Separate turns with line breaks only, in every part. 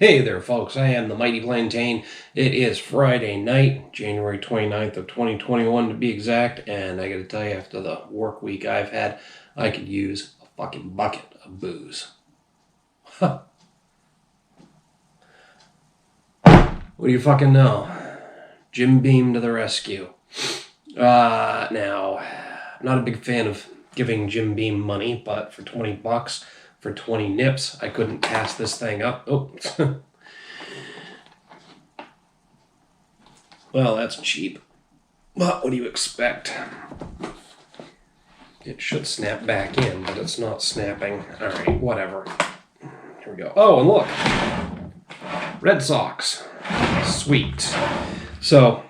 Hey there, folks. I am the Mighty Plantain. It is Friday night, January 29th of 2021 to be exact, and I gotta tell you, after the work week I've had, I could use a fucking bucket of booze. Huh. What do you fucking know? Jim Beam to the rescue. Now, I'm not a big fan of giving Jim Beam money, but for 20 bucks, for 20 nips, I couldn't pass this thing up. Oh. Well, that's cheap. But what do you expect? It should snap back in, but it's not snapping. Alright, whatever. Here we go. Oh, and look! Red Sox. Sweet. So,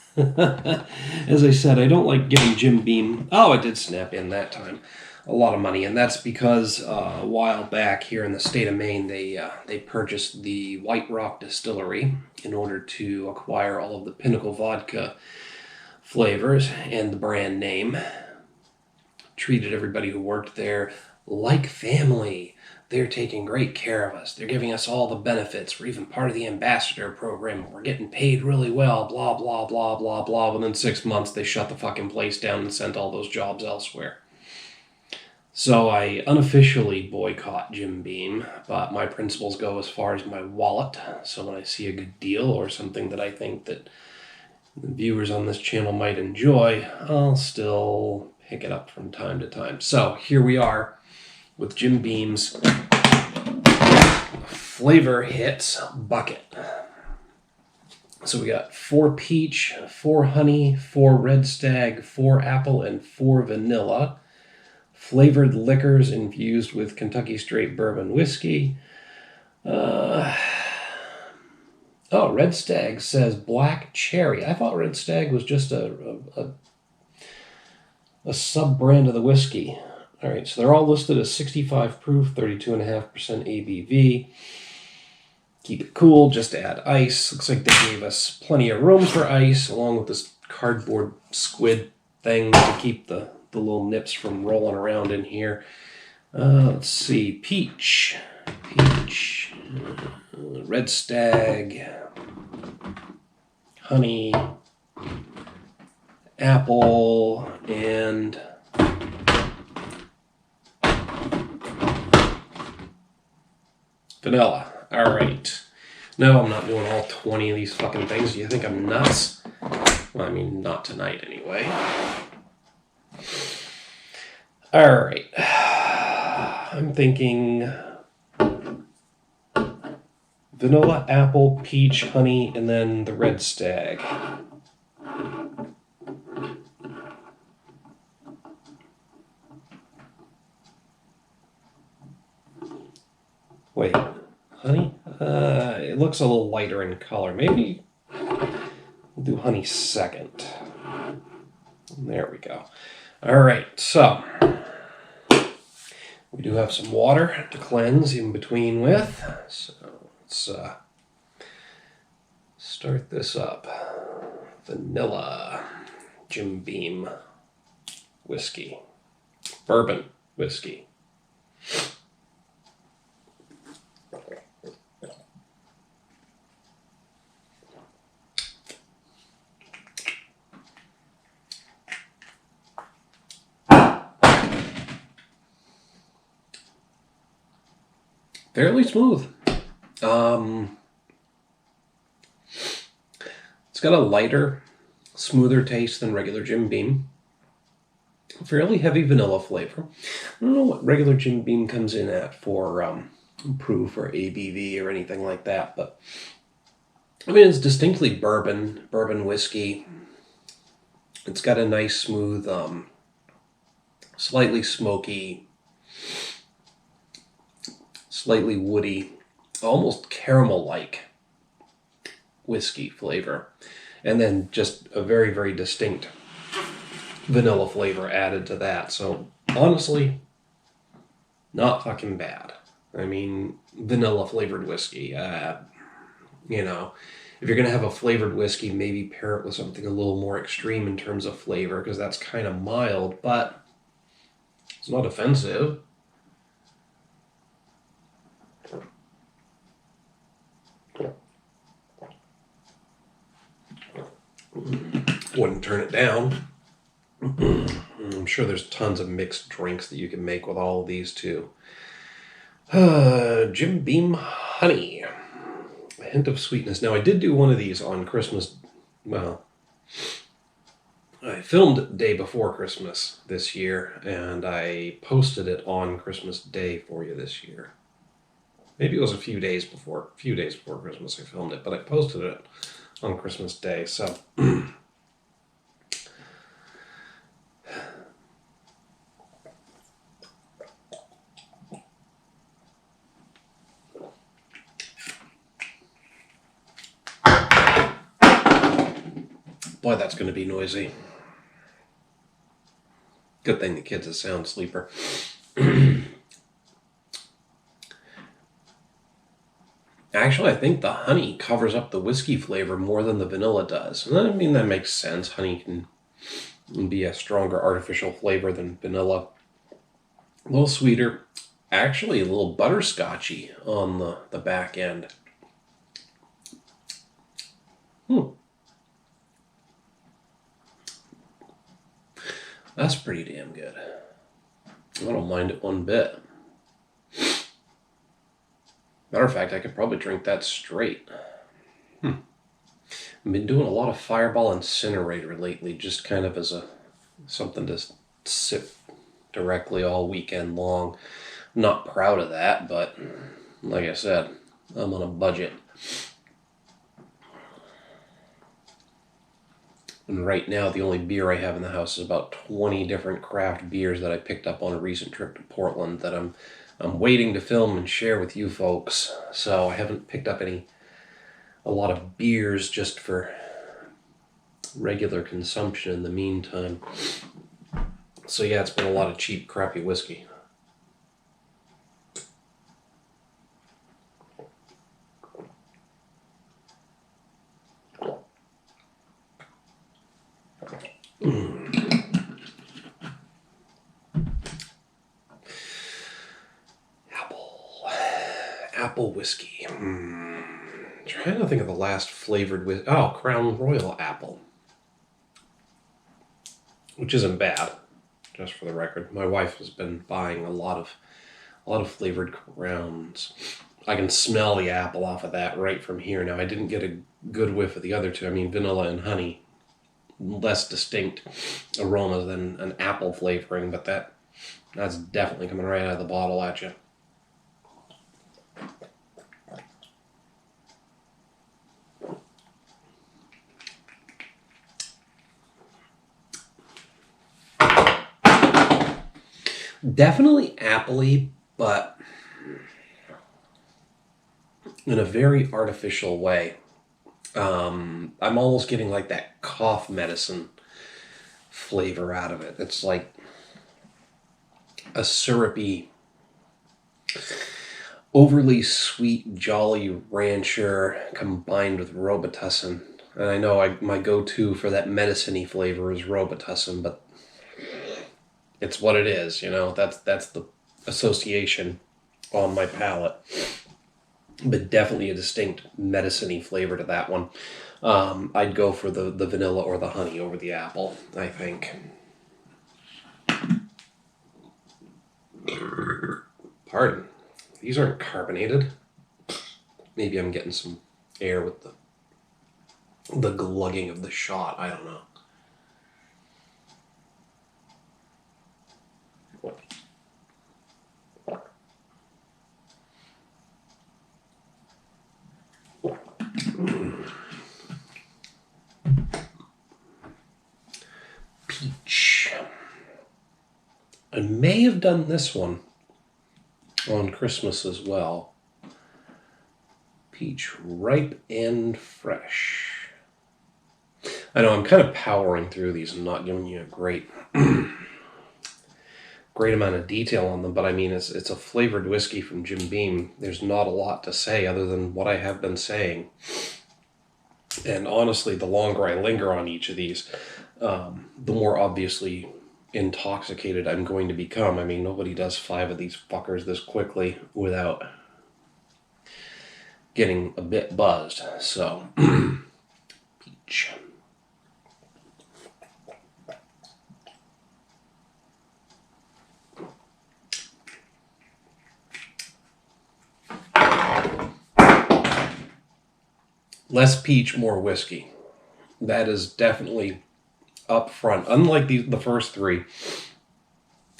as I said, I don't like giving Jim Beam... Oh, it did snap in that time. A lot of money, and that's because a while back here in the state of Maine, they purchased the White Rock Distillery in order to acquire all of the Pinnacle vodka flavors and the brand name. Treated everybody who worked there like family. They're taking great care of us. They're giving us all the benefits. We're even part of the ambassador program. We're getting paid really well, blah, blah, blah, blah, blah. Within 6 months, they shut the fucking place down and sent all those jobs elsewhere. So I unofficially boycott Jim Beam, but my principles go as far as my wallet. So when I see a good deal or something that I think that the viewers on this channel might enjoy, I'll still pick it up from time to time. So here we are with Jim Beam's Flavor Hits Bucket. So we got 4 peach, 4 honey, 4 red stag, 4 apple, and 4 vanilla. Flavored liquors infused with Kentucky straight bourbon whiskey. Oh, Red Stag says Black Cherry. I thought Red Stag was just a sub-brand of the whiskey. All right, so they're all listed as 65 proof, 32.5% ABV. Keep it cool, just add ice. Looks like they gave us plenty of room for ice, along with this cardboard squid thing to keep the little nips from rolling around in here. Let's see, peach, red stag, honey, apple, and vanilla. All right. No, I'm not doing all 20 of these fucking things. Do you think I'm nuts? Well, I mean, not tonight anyway. All right. I'm thinking vanilla, apple, peach, honey, and then the red stag. Wait, honey? It looks a little lighter in color. Maybe we'll do honey second. There we go. All right, so we do have some water to cleanse in between with. So let's start this up. Vanilla, Jim Beam whiskey, bourbon whiskey. Fairly smooth. It's got a lighter, smoother taste than regular Jim Beam. Fairly heavy vanilla flavor. I don't know what regular Jim Beam comes in at for proof or ABV or anything like that, but I mean, it's distinctly bourbon whiskey. It's got a nice, smooth, slightly smoky, slightly woody, almost caramel-like whiskey flavor. And then just a very, very distinct vanilla flavor added to that. So, honestly, not fucking bad. I mean, vanilla-flavored whiskey. You know, if you're going to have a flavored whiskey, maybe pair it with something a little more extreme in terms of flavor, because that's kind of mild, but it's not offensive. Wouldn't turn it down. I'm sure there's tons of mixed drinks that you can make with all of these too. Jim Beam Honey. A hint of sweetness. Now, I did do one of these on Christmas. Well, I filmed day before Christmas this year, and I posted it on Christmas Day for you this year. Maybe it was a few days before Christmas I filmed it, but I posted it on Christmas Day, so... Boy, that's going to be noisy. Good thing the kid's a sound sleeper. Actually, I think the honey covers up the whiskey flavor more than the vanilla does. And I mean, that makes sense. Honey can be a stronger artificial flavor than vanilla. A little sweeter. Actually, a little butterscotchy on the back end. That's pretty damn good. I don't mind it one bit. Matter of fact, I could probably drink that straight. I've been doing a lot of Fireball Incinerator lately, just kind of as something to sip directly all weekend long. I'm not proud of that, but like I said, I'm on a budget. And right now, the only beer I have in the house is about 20 different craft beers that I picked up on a recent trip to Portland that I'm waiting to film and share with you folks. So I haven't picked up a lot of beers just for regular consumption in the meantime. So yeah, it's been a lot of cheap, crappy whiskey. Apple whiskey. Trying to think of the last flavored whiskey. Oh, Crown Royal apple. Which isn't bad, just for the record. My wife has been buying a lot of flavored Crowns. I can smell the apple off of that right from here. Now, I didn't get a good whiff of the other two. I mean, vanilla and honey. Less distinct aroma than an apple flavoring, but that's definitely coming right out of the bottle at you. Definitely appley, but in a very artificial way. I'm almost getting like that cough medicine flavor out of it. It's like a syrupy, overly sweet Jolly Rancher combined with Robitussin. And I know my go-to for that medicine-y flavor is Robitussin, but it's what it is, you know. That's the association on my palate. But definitely a distinct medicine-y flavor to that one. I'd go for the vanilla or the honey over the apple, I think. Pardon. These aren't carbonated. Maybe I'm getting some air with the glugging of the shot. I don't know. Peach. I may have done this one on Christmas as well. Peach, ripe and fresh. I know I'm kind of powering through these and not giving you a great amount of detail on them, but I mean, it's a flavored whiskey from Jim Beam. There's not a lot to say other than what I have been saying. And honestly, the longer I linger on each of these, the more obviously intoxicated I'm going to become. I mean, nobody does 5 of these fuckers this quickly without getting a bit buzzed. So, peach. Less peach, more whiskey. That is definitely up front. Unlike the first three,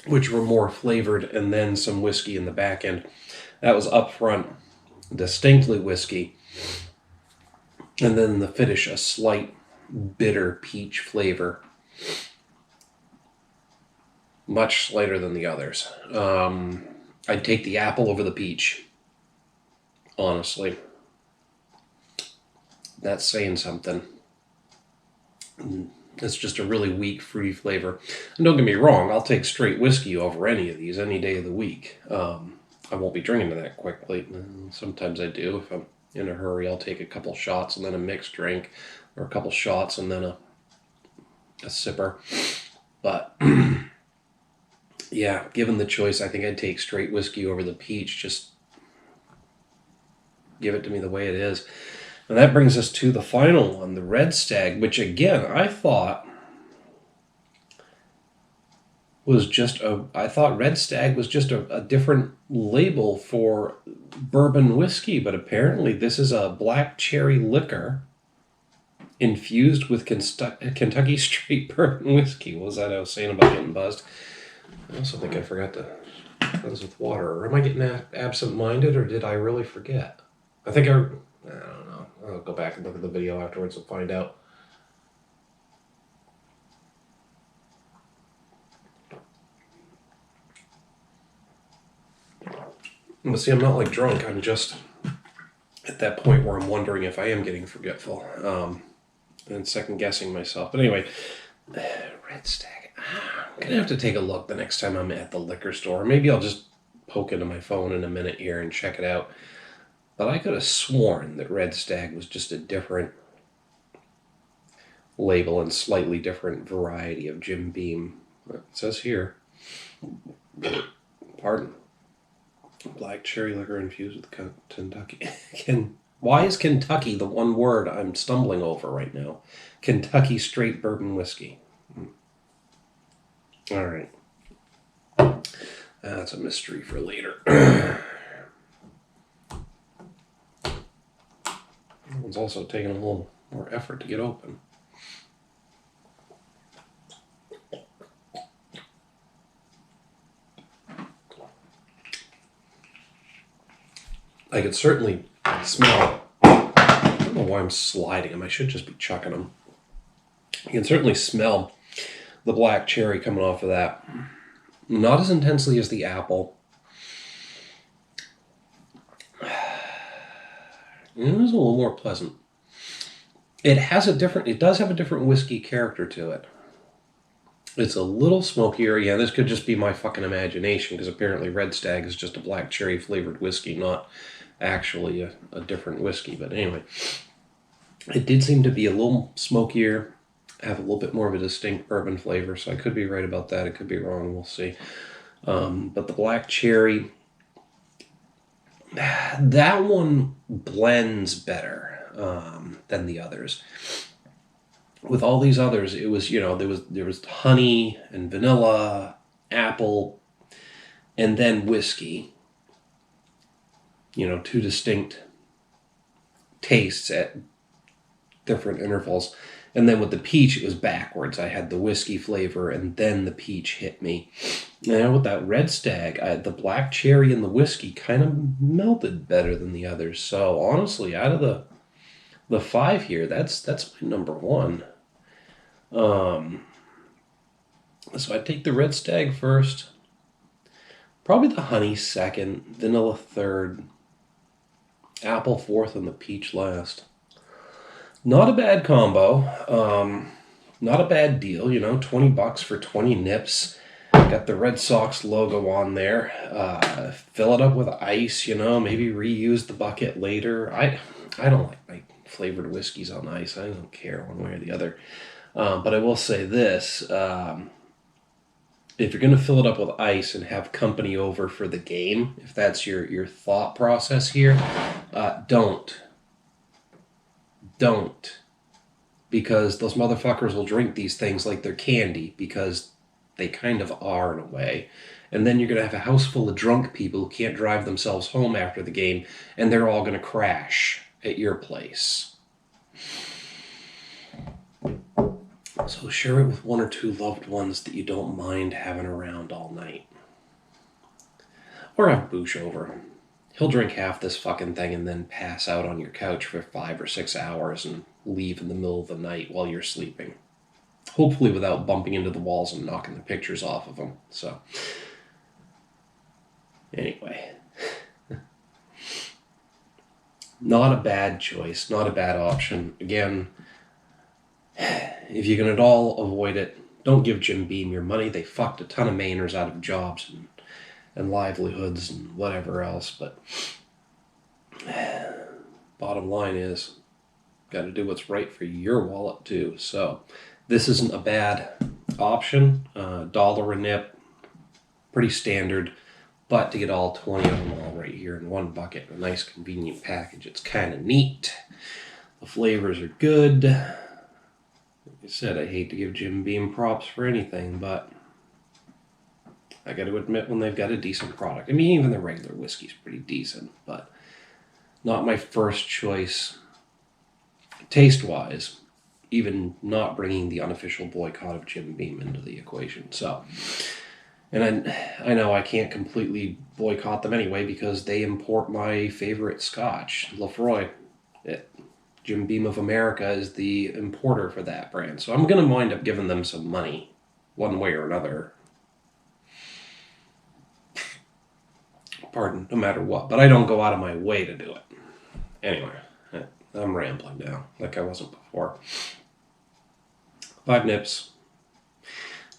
which were more flavored and then some whiskey in the back end. That was up front, distinctly whiskey. And then the finish, a slight bitter peach flavor. Much slighter than the others. I'd take the apple over the peach. Honestly. That's saying something. It's just a really weak, fruity flavor. And don't get me wrong, I'll take straight whiskey over any of these any day of the week. I won't be drinking that quickly. Sometimes I do. If I'm in a hurry, I'll take a couple shots and then a mixed drink, or a couple shots and then a sipper. But yeah, given the choice, I think I'd take straight whiskey over the peach. Just give it to me the way it is. And that brings us to the final one, the Red Stag, which again, I thought Red Stag was just a different label for bourbon whiskey, but apparently this is a black cherry liquor infused with Kentucky straight bourbon whiskey. What was that I was saying about getting buzzed? I also think I forgot to cleanse with water. Or am I getting absent-minded, or did I really forget? I don't know. I'll go back and look at the video afterwards and find out. But see, I'm not like drunk. I'm just at that point where I'm wondering if I am getting forgetful and second-guessing myself. But anyway, Red Stag. I'm going to have to take a look the next time I'm at the liquor store. Maybe I'll just poke into my phone in a minute here and check it out. But I could have sworn that Red Stag was just a different label and slightly different variety of Jim Beam. It says here, pardon, black cherry liquor infused with Kentucky. Why is Kentucky the one word I'm stumbling over right now? Kentucky straight bourbon whiskey. All right. That's a mystery for later. It's also taking a little more effort to get open. I could certainly smell. I don't know why I'm sliding them. I should just be chucking them. You can certainly smell the black cherry coming off of that. Not as intensely as the apple. It was a little more pleasant. It does have a different whiskey character to it. It's a little smokier. Yeah, this could just be my fucking imagination, because apparently Red Stag is just a black cherry flavored whiskey, not actually a different whiskey. But anyway, it did seem to be a little smokier, have a little bit more of a distinct bourbon flavor, so I could be right about that. It could be wrong. We'll see. But the black cherry, that one blends better than the others. With all these others, it was, there was honey and vanilla, apple, and then whiskey. Two distinct tastes at different intervals. And then with the peach, it was backwards. I had the whiskey flavor, and then the peach hit me. Now with that Red Stag, the black cherry and the whiskey kind of melted better than the others. So honestly, out of the five here, that's my number one. So I'd take the Red Stag first. Probably the honey second, vanilla third, apple fourth, and the peach last. Not a bad combo. Not a bad deal, $20 for 20 nips. Got the Red Sox logo on there. Fill it up with ice, maybe reuse the bucket later. I don't like my flavored whiskeys on ice. I don't care one way or the other. But I will say this. If you're going to fill it up with ice and have company over for the game, if that's your thought process here, don't. Because those motherfuckers will drink these things like they're candy, because they kind of are in a way. And then you're going to have a house full of drunk people who can't drive themselves home after the game, and they're all going to crash at your place. So share it with one or two loved ones that you don't mind having around all night. Or have Boosh over. He'll drink half this fucking thing and then pass out on your couch for 5 or 6 hours and leave in the middle of the night while you're sleeping. Hopefully without bumping into the walls and knocking the pictures off of them. So, anyway. Not a bad choice. Not a bad option. Again, if you can at all avoid it, don't give Jim Beam your money. They fucked a ton of Mainers out of jobs and livelihoods and whatever else. But bottom line is, got to do what's right for your wallet too. So this isn't a bad option. $1 a nip, pretty standard. But to get all 20 of them all right here in one bucket, a nice convenient package, it's kind of neat. The flavors are good. Like I said, I hate to give Jim Beam props for anything, but I got to admit when they've got a decent product. I mean, even the regular whiskey's pretty decent, but not my first choice taste-wise, even not bringing the unofficial boycott of Jim Beam into the equation. So, and I know I can't completely boycott them anyway because they import my favorite scotch, Lefroy. Jim Beam of America is the importer for that brand. So I'm going to wind up giving them some money, one way or another. Pardon, no matter what. But I don't go out of my way to do it. Anyway, I'm rambling now, like I wasn't before. 5 nips.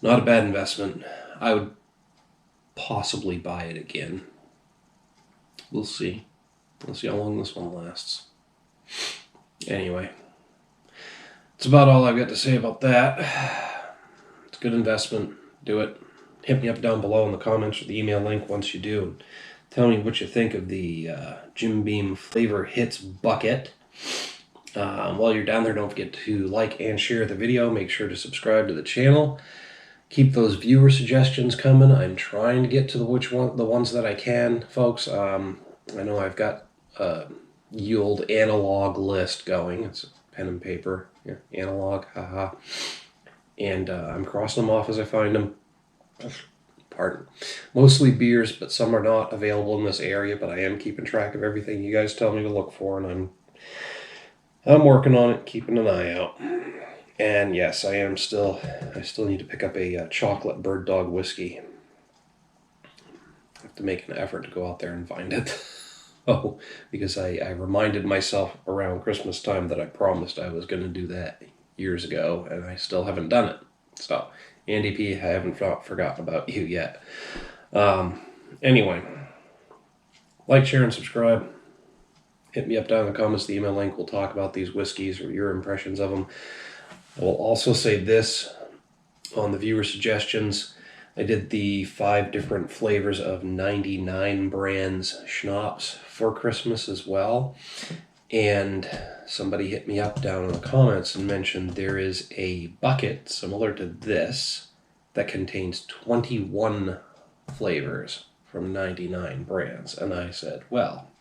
Not a bad investment. I would possibly buy it again. We'll see. We'll see how long this one lasts. Anyway, that's about all I've got to say about that. It's a good investment. Do it. Hit me up down below in the comments or the email link once you do. Tell me what you think of the Jim Beam Flavor Hits Bucket. While you're down there, don't forget to like and share the video. Make sure to subscribe to the channel. Keep those viewer suggestions coming. I'm trying to get to the ones that I can, folks. I know I've got the old analog list going. It's pen and paper. Yeah, analog, haha. And I'm crossing them off as I find them. Pardon. Mostly beers, but some are not available in this area, but I am keeping track of everything you guys tell me to look for, and I'm working on it, keeping an eye out. And yes, I still need to pick up a chocolate bird dog whiskey. I have to make an effort to go out there and find it. Oh, because I reminded myself around Christmas time that I promised I was going to do that years ago, and I still haven't done it. So, Andy P, I haven't forgotten about you yet. Anyway, like, share, and subscribe. Hit me up down in the comments, the email link. We'll talk about these whiskeys or your impressions of them. I will also say this on the viewer suggestions. I did the 5 different flavors of 99 brands schnapps for Christmas as well. And somebody hit me up down in the comments and mentioned there is a bucket similar to this that contains 21 flavors from 99 brands. And I said, well,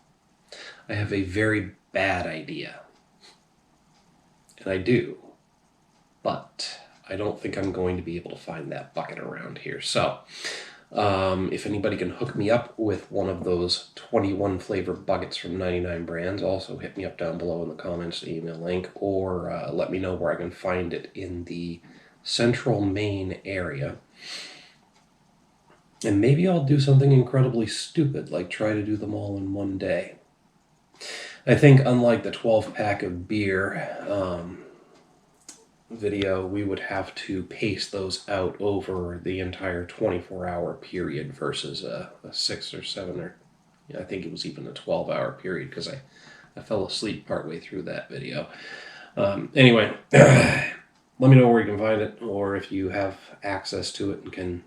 I have a very bad idea. And I do. But I don't think I'm going to be able to find that bucket around here. So, if anybody can hook me up with one of those 21 flavor buckets from 99 brands, also hit me up down below in the comments, the email link, or let me know where I can find it in the central Maine area. And maybe I'll do something incredibly stupid, like try to do them all in one day. I think unlike the 12-pack of beer video, we would have to pace those out over the entire 24-hour period versus a 6 or 7 or I think it was even a 12-hour period because I fell asleep partway through that video. Anyway, let me know where you can find it, or if you have access to it and can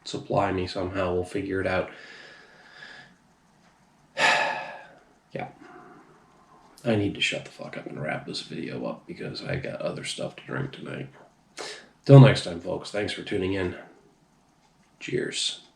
supply me somehow, we'll figure it out. Yeah. I need to shut the fuck up and wrap this video up because I got other stuff to drink tonight. Till next time, folks. Thanks for tuning in. Cheers.